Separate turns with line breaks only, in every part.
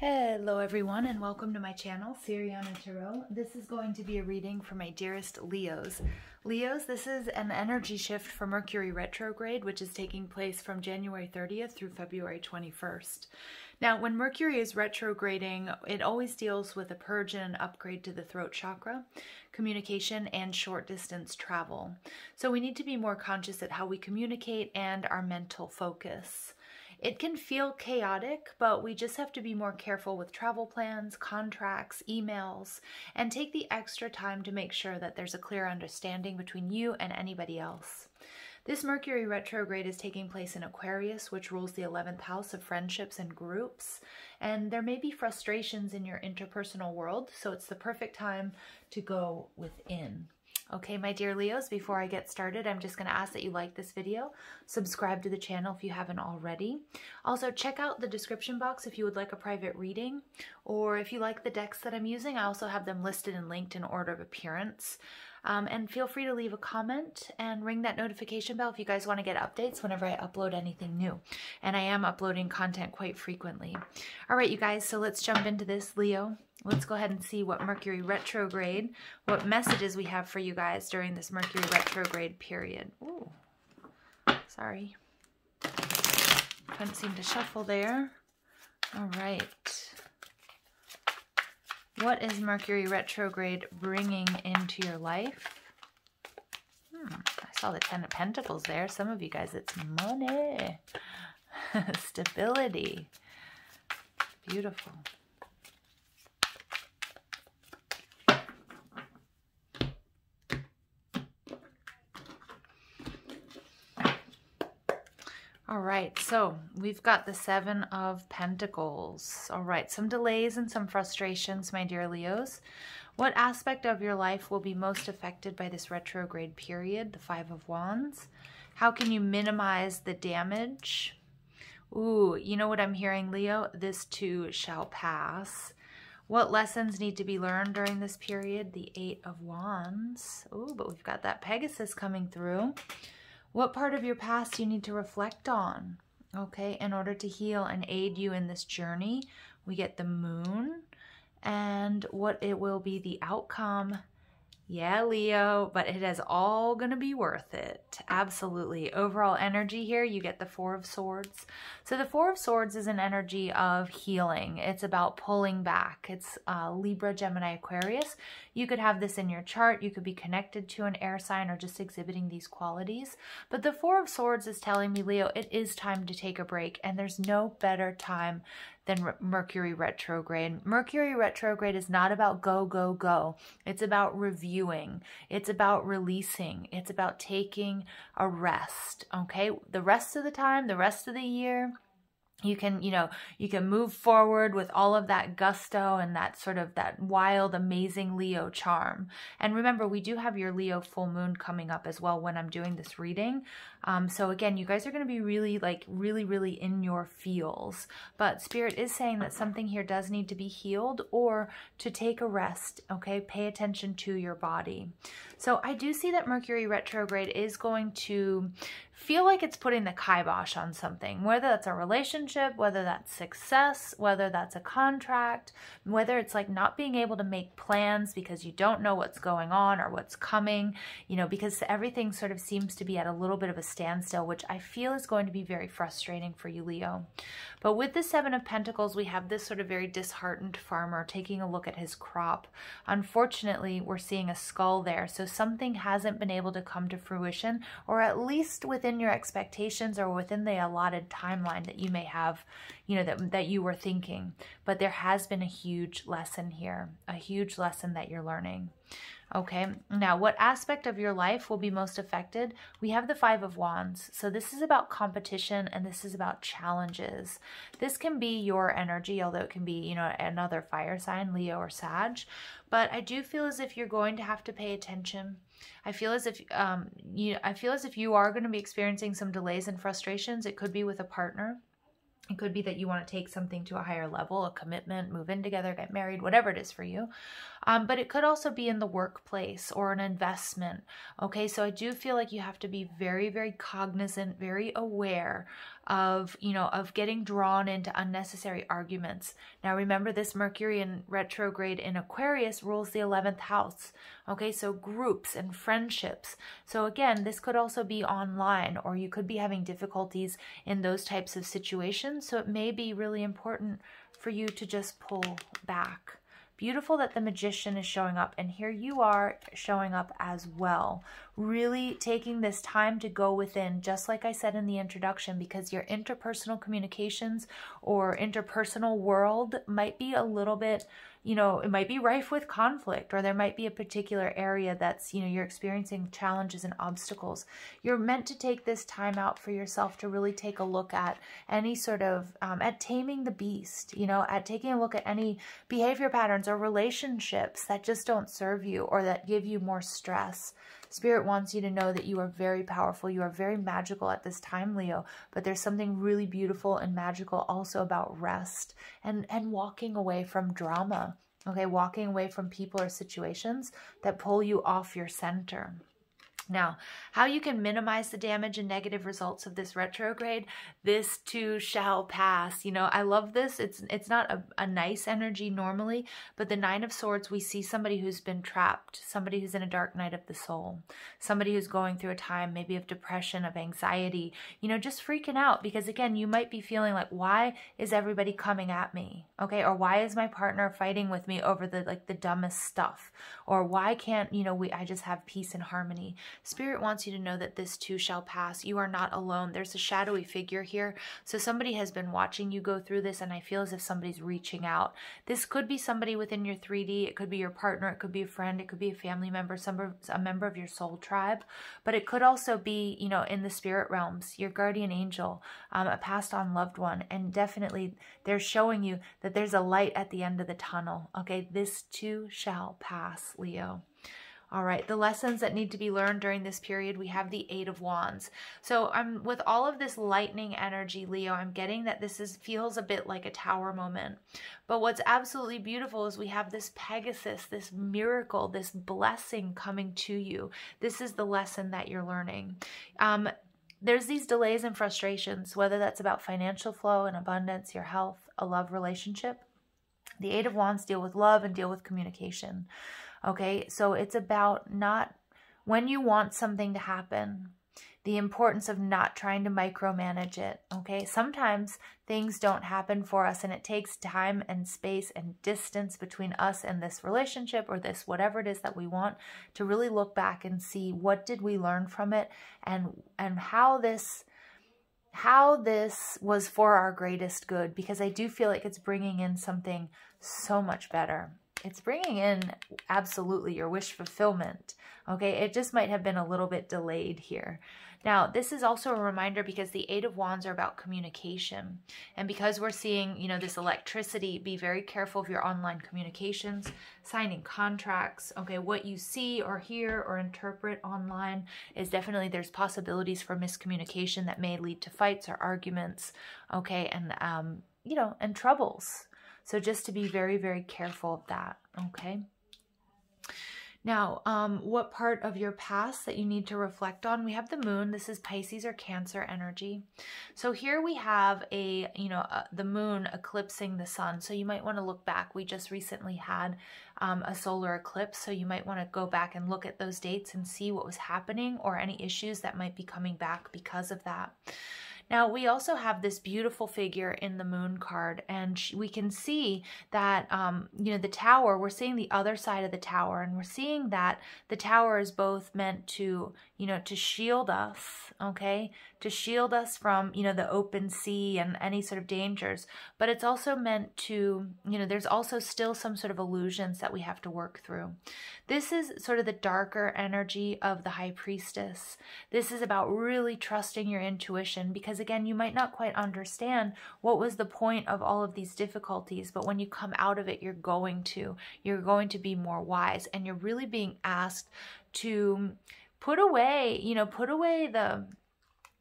Hello everyone and welcome to my channel, Siriana Tarot. This is going to be a reading for my dearest Leos. Leos, this is an energy shift for Mercury retrograde, which is taking place from January 30th through February 21st. Now, when Mercury is retrograding, it always deals with a purge and an upgrade to the throat chakra, communication, and short distance travel. So we need to be more conscious at how we communicate and our mental focus. It can feel chaotic, but we just have to be more careful with travel plans, contracts, emails, and take the extra time to make sure that there's a clear understanding between you and anybody else. This Mercury retrograde is taking place in Aquarius, which rules the 11th house of friendships and groups, and there may be frustrations in your interpersonal world, so it's the perfect time to go within. Okay, my dear Leos, before I get started, I'm just going to ask that you like this video, subscribe to the channel if you haven't already. Also, check out the description box if you would like a private reading, or if you like the decks that I'm using, I also have them listed and linked in order of appearance. And feel free to leave a comment and ring that notification bell if you guys want to get updates whenever I upload anything new. And I am uploading content quite frequently. All right, you guys, so let's jump into this, Leo. Let's go ahead and see what Mercury retrograde, what messages we have for you guys during this Mercury retrograde period. Ooh, sorry. Couldn't seem to shuffle there. All right. What is Mercury retrograde bringing into your life? I saw the 10 of Pentacles there. Some of you guys, it's money, stability. Beautiful. All right, so we've got the 7 of Pentacles. All right, some delays and some frustrations, my dear Leos. What aspect of your life will be most affected by this retrograde period, the 5 of Wands? How can you minimize the damage? Ooh, you know what I'm hearing, Leo? This too shall pass. What lessons need to be learned during this period? The 8 of Wands. Ooh, but we've got that Pegasus coming through. What part of your past do you need to reflect on, okay, in order to heal and aid you in this journey? We get the Moon, and what it will be the outcome. Yeah, Leo, but it is all going to be worth it. Absolutely. Overall energy here, you get the 4 of Swords. So the 4 of Swords is an energy of healing. It's about pulling back. It's Libra, Gemini, Aquarius. You could have this in your chart. You could be connected to an air sign or just exhibiting these qualities. But the 4 of Swords is telling me, Leo, it is time to take a break, and there's no better time than Mercury retrograde. Mercury retrograde is not about go, go, go. It's about reviewing. It's about releasing. It's about taking a rest, okay? The rest of the time, the rest of the year, you can, you can move forward with all of that gusto and that sort of that wild, amazing Leo charm. And remember, we do have your Leo full moon coming up as well when I'm doing this reading. So again, you guys are going to be really in your feels. But Spirit is saying that something here does need to be healed or to take a rest, okay? Pay attention to your body. So I do see that Mercury retrograde is going to feel like it's putting the kibosh on something, whether that's a relationship, whether that's success, whether that's a contract, whether it's like not being able to make plans because you don't know what's going on or what's coming, because everything sort of seems to be at a little bit of a standstill, which I feel is going to be very frustrating for you, Leo. But with the 7 of Pentacles, we have this sort of very disheartened farmer taking a look at his crop. Unfortunately, we're seeing a skull there, so something hasn't been able to come to fruition, or at least within your expectations or within the allotted timeline that you may have, that you were thinking. But there has been a huge lesson here, a huge lesson that you're learning. Okay, now what aspect of your life will be most affected? We have the 5 of Wands. So this is about competition and this is about challenges. This can be your energy, although it can be, another fire sign, Leo or Sag. But I do feel as if you're going to have to pay attention. I feel as if you are going to be experiencing some delays and frustrations. It could be with a partner. It could be that you want to take something to a higher level, a commitment, move in together, get married, whatever it is for you. But it could also be in the workplace or an investment. Okay, so I do feel like you have to be very, very cognizant, very aware of, you know, of getting drawn into unnecessary arguments. Now remember, this Mercury in retrograde in Aquarius rules the 11th house. Okay, so groups and friendships. So again, this could also be online, or you could be having difficulties in those types of situations. So it may be really important for you to just pull back. Beautiful that the Magician is showing up, and here you are showing up as well. Really taking this time to go within, just like I said in the introduction, because your interpersonal communications or interpersonal world might be a little bit, you know, it might be rife with conflict, or there might be a particular area that's, you know, you're experiencing challenges and obstacles. You're meant to take this time out for yourself to really take a look at any sort of, at taming the beast, you know, at taking a look at any behavior patterns or relationships that just don't serve you or that give you more stress. Spirit wants you to know that you are very powerful. You are very magical at this time, Leo, but there's something really beautiful and magical also about rest and walking away from drama, okay? Walking away from people or situations that pull you off your center. Now, how you can minimize the damage and negative results of this retrograde, this too shall pass. You know, I love this. It's not a nice energy normally, but the Nine of Swords, we see somebody who's been trapped, somebody who's in a dark night of the soul, somebody who's going through a time maybe of depression, of anxiety, you know, just freaking out because, again, you might be feeling like, why is everybody coming at me? Okay, or why is my partner fighting with me over the dumbest stuff? Or why can't, you know, I just have peace and harmony? Spirit wants you to know that this too shall pass. You are not alone. There's a shadowy figure here. So somebody has been watching you go through this, and I feel as if somebody's reaching out. This could be somebody within your 3D. It could be your partner. It could be a friend. It could be a family member, a member of your soul tribe. But it could also be, you know, in the spirit realms, your guardian angel, a passed on loved one. And definitely they're showing you that there's a light at the end of the tunnel. Okay, this too shall pass, Leo. All right, the lessons that need to be learned during this period, we have the Eight of Wands. So with all of this lightning energy, Leo, I'm getting that this feels a bit like a tower moment. But what's absolutely beautiful is we have this Pegasus, this miracle, this blessing coming to you. This is the lesson that you're learning. There's these delays and frustrations, whether that's about financial flow and abundance, your health, a love relationship. The Eight of Wands deal with love and deal with communication. Okay, so it's about when you want something to happen, the importance of not trying to micromanage it, okay? Sometimes things don't happen for us, and it takes time and space and distance between us and this relationship or this whatever it is that we want to really look back and see what did we learn from it and how this was for our greatest good, because I do feel like it's bringing in something so much better. It's bringing in absolutely your wish fulfillment, okay? It just might have been a little bit delayed here. Now, this is also a reminder because the Eight of Wands are about communication. And because we're seeing, you know, this electricity, be very careful of your online communications, signing contracts, okay? What you see or hear or interpret online is definitely, there's possibilities for miscommunication that may lead to fights or arguments, okay? And, you know, and troubles. So just to be very, very careful of that, okay? Now, what part of your past that you need to reflect on? We have the moon. This is Pisces or Cancer energy. So here we have the moon eclipsing the sun. So you might want to look back. We just recently had a solar eclipse. So you might want to go back and look at those dates and see what was happening or any issues that might be coming back because of that. Now, we also have this beautiful figure in the moon card, and we can see that, you know, the tower, we're seeing the other side of the tower, and we're seeing that the tower is both meant to, you know, to shield us, okay, to shield us from, you know, the open sea and any sort of dangers, but it's also meant to, you know, there's also still some sort of illusions that we have to work through. This is sort of the darker energy of the High Priestess. This is about really trusting your intuition, because again, you might not quite understand what was the point of all of these difficulties, but when you come out of it, you're going to be more wise, and you're really being asked to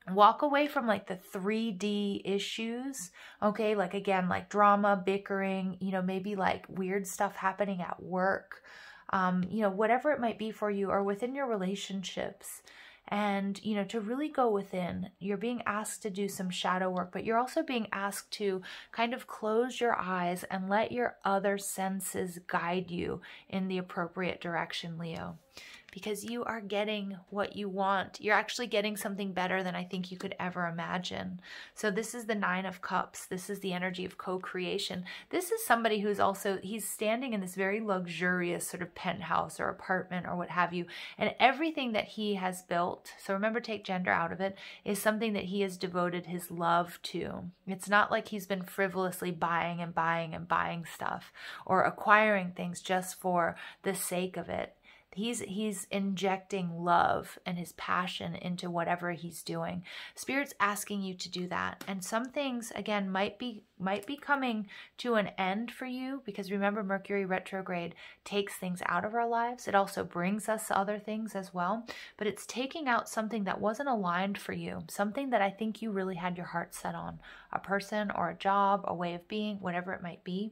walk away from like the 3D issues, okay? Like again, like drama, bickering, you know, maybe like weird stuff happening at work, you know, whatever it might be for you or within your relationships. and, you know, to really go within. You're being asked to do some shadow work, but you're also being asked to kind of close your eyes and let your other senses guide you in the appropriate direction, Leo. Because you are getting what you want. You're actually getting something better than I think you could ever imagine. So this is the Nine of Cups. This is the energy of co-creation. This is somebody who's also, he's standing in this very luxurious sort of penthouse or apartment or what have you. And everything that he has built, so remember, take gender out of it, is something that he has devoted his love to. It's not like he's been frivolously buying and buying and buying stuff or acquiring things just for the sake of it. He's injecting love and his passion into whatever he's doing. Spirit's asking you to do that. And some things, again, might be coming to an end for you, because remember, Mercury retrograde takes things out of our lives. It also brings us other things as well. But it's taking out something that wasn't aligned for you, something that I think you really had your heart set on, a person or a job, a way of being, whatever it might be.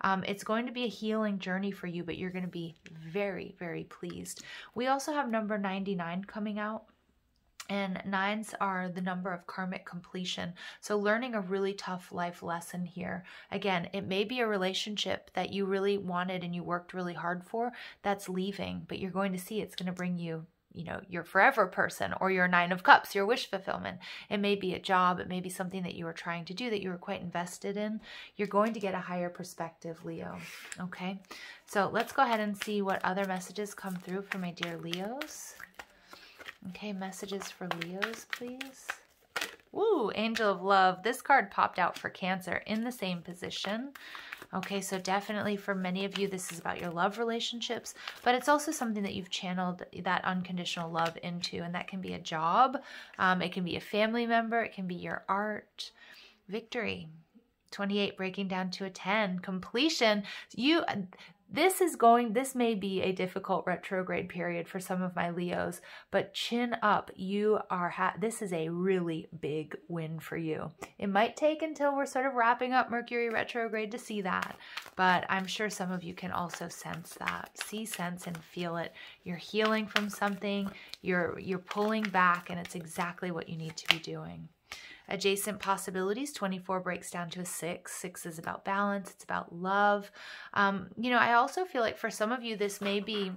It's going to be a healing journey for you, but you're going to be very, very pleased. We also have number 99 coming out. And 9s are the number of karmic completion. So learning a really tough life lesson here. Again, it may be a relationship that you really wanted and you worked really hard for that's leaving, but you're going to see it's going to bring you, you know, your forever person, or your 9 of Cups, your wish fulfillment. It may be a job. It may be something that you were trying to do that you were quite invested in. You're going to get a higher perspective, Leo. Okay. So let's go ahead and see what other messages come through for my dear Leos. Okay, messages for Leos, please. Woo, Angel of Love. This card popped out for Cancer in the same position. Okay, so definitely for many of you, this is about your love relationships, but it's also something that you've channeled that unconditional love into, and that can be a job, it can be a family member, it can be your art. Victory. 28 breaking down to a 10. Completion. This may be a difficult retrograde period for some of my Leos, but chin up. This is a really big win for you. It might take until we're sort of wrapping up Mercury retrograde to see that, but I'm sure some of you can also sense that. See, sense, and feel it. You're healing from something. You're pulling back, and it's exactly what you need to be doing. Adjacent possibilities, 24 breaks down to a 6. 6 is about balance. It's about love. You know, I also feel like for some of you, this may be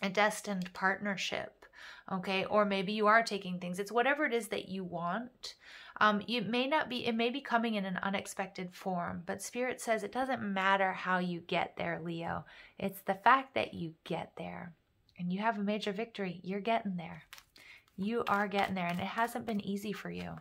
a destined partnership, okay? Or maybe you are taking things. It's whatever it is that you want. It may be coming in an unexpected form, but Spirit says it doesn't matter how you get there, Leo. It's the fact that you get there, and you have a major victory. You're getting there. You are getting there, and it hasn't been easy for you.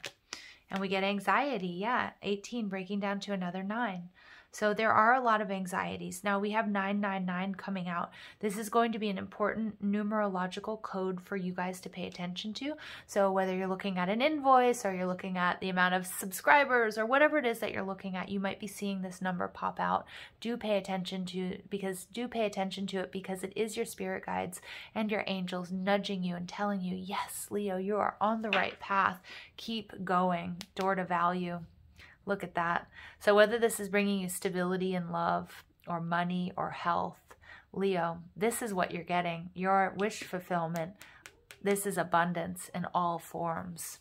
And we get anxiety, yeah, 18 breaking down to another 9. So there are a lot of anxieties. Now we have 999 coming out. This is going to be an important numerological code for you guys to pay attention to. So whether you're looking at an invoice or you're looking at the amount of subscribers or whatever it is that you're looking at, you might be seeing this number pop out. Do pay attention to it because it is your spirit guides and your angels nudging you and telling you, yes, Leo, you are on the right path. Keep going. Door to value. Look at that. So whether this is bringing you stability and love or money or health, Leo, this is what you're getting. Your wish fulfillment. This is abundance in all forms.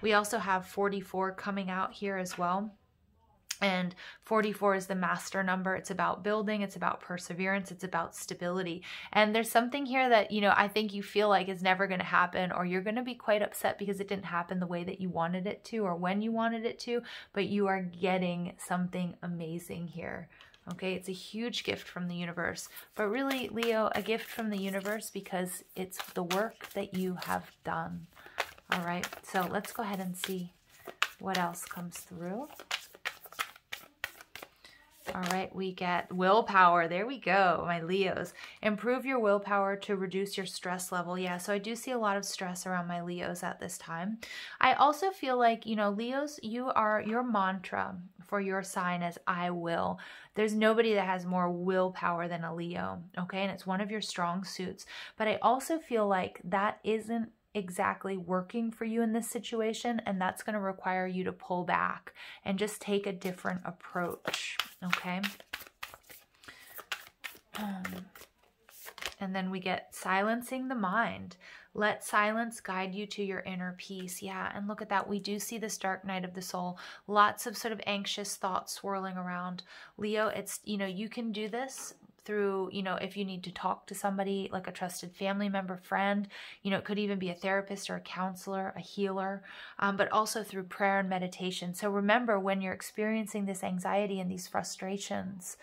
We also have 44 coming out here as well. And 44 is the master number. It's about building. It's about perseverance. It's about stability. And there's something here that, you know, I think you feel like is never going to happen, or you're going to be quite upset because it didn't happen the way that you wanted it to or when you wanted it to, but you are getting something amazing here. Okay, it's a huge gift from the universe, but really, Leo, a gift from the universe because it's the work that you have done. All right, so let's go ahead and see what else comes through. All right, we get willpower. There we go, my Leos. Improve your willpower to reduce your stress level. Yeah, so I do see a lot of stress around my Leos at this time. I also feel like, you know, Leos, your mantra for your sign is I will. There's nobody that has more willpower than a Leo, okay? And it's one of your strong suits. But I also feel like that isn't exactly working for you in this situation, and that's going to require you to pull back and just take a different approach, okay? And then we get silencing the mind. Let silence guide you to your inner peace. Yeah, and look at that. We do see this dark night of the soul. Lots of sort of anxious thoughts swirling around. Leo, it's, you know, you can do this through, you know, if you need to talk to somebody like a trusted family member, friend, you know, it could even be a therapist or a counselor, a healer, but also through prayer and meditation. So remember, when you're experiencing this anxiety and these frustrations,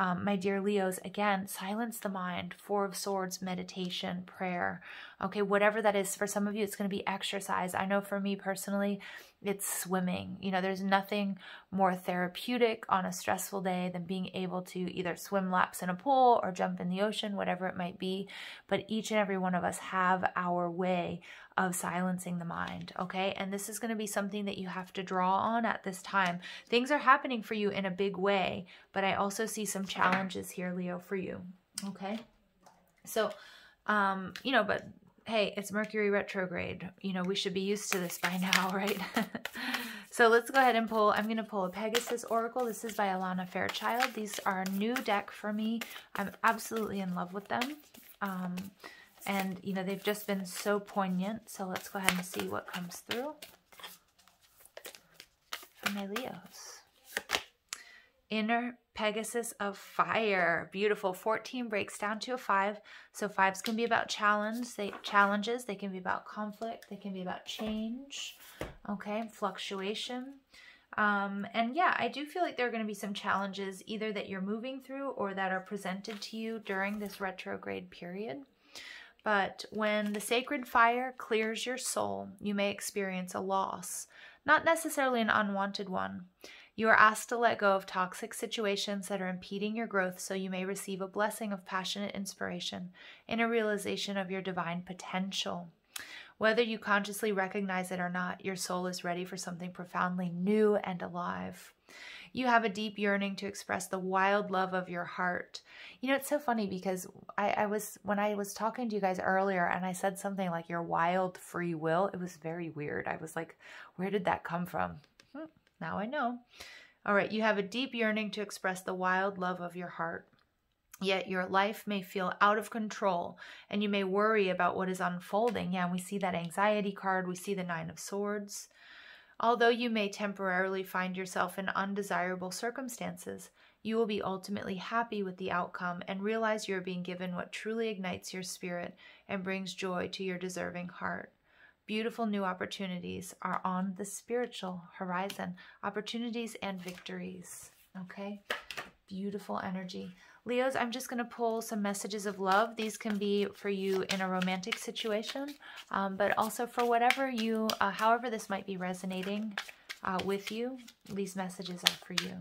my dear Leos, again, silence the mind. Four of Swords, meditation, prayer. Okay, whatever that is. For some of you, it's going to be exercise. I know for me personally, it's swimming. You know, there's nothing more therapeutic on a stressful day than being able to either swim laps in a pool or jump in the ocean, whatever it might be. But each and every one of us have our way of silencing the mind, okay? And this is going to be something that you have to draw on at this time. Things are happening for you in a big way, but I also see some challenges here, Leo, for you, okay? So, you know, but hey, it's Mercury retrograde. You know, we should be used to this by now, right? So let's go ahead and pull. I'm going to pull a Pegasus Oracle. This is by Alana Fairchild. These are a new deck for me. I'm absolutely in love with them. And, you know, they've just been so poignant. So let's go ahead and see what comes through for my Leos. Inner Pegasus of Fire. Beautiful. 14 breaks down to a 5. So 5s can be about challenges. They can be about conflict. They can be about change. Okay. Fluctuation. And yeah, I do feel like there are going to be some challenges either that you're moving through or that are presented to you during this retrograde period. But when the sacred fire clears your soul, you may experience a loss, not necessarily an unwanted one. You are asked to let go of toxic situations that are impeding your growth so you may receive a blessing of passionate inspiration and a realization of your divine potential. Whether you consciously recognize it or not, your soul is ready for something profoundly new and alive. You have a deep yearning to express the wild love of your heart. You know, it's so funny because when I was talking to you guys earlier and I said something like your wild free will, it was very weird. I was like, where did that come from? Now I know. All right, you have a deep yearning to express the wild love of your heart. Yet your life may feel out of control and you may worry about what is unfolding. Yeah, and we see that anxiety card. We see the 9 of Swords. Although you may temporarily find yourself in undesirable circumstances, you will be ultimately happy with the outcome and realize you are being given what truly ignites your spirit and brings joy to your deserving heart. Beautiful new opportunities are on the spiritual horizon. Opportunities and victories. Okay? Beautiful energy. Leos, I'm just going to pull some messages of love. These can be for you in a romantic situation, but also for whatever you, however this might be resonating with you, these messages are for you.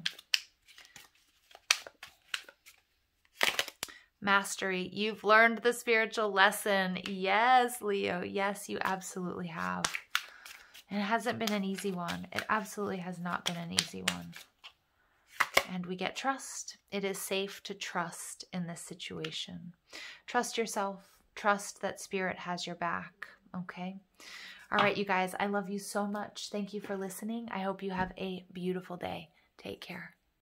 Mastery. You've learned the spiritual lesson. Yes, Leo. Yes, you absolutely have. And it hasn't been an easy one. It absolutely has not been an easy one. And we get trust. It is safe to trust in this situation. Trust yourself. Trust that spirit has your back. Okay? All right, you guys. I love you so much. Thank you for listening. I hope you have a beautiful day. Take care.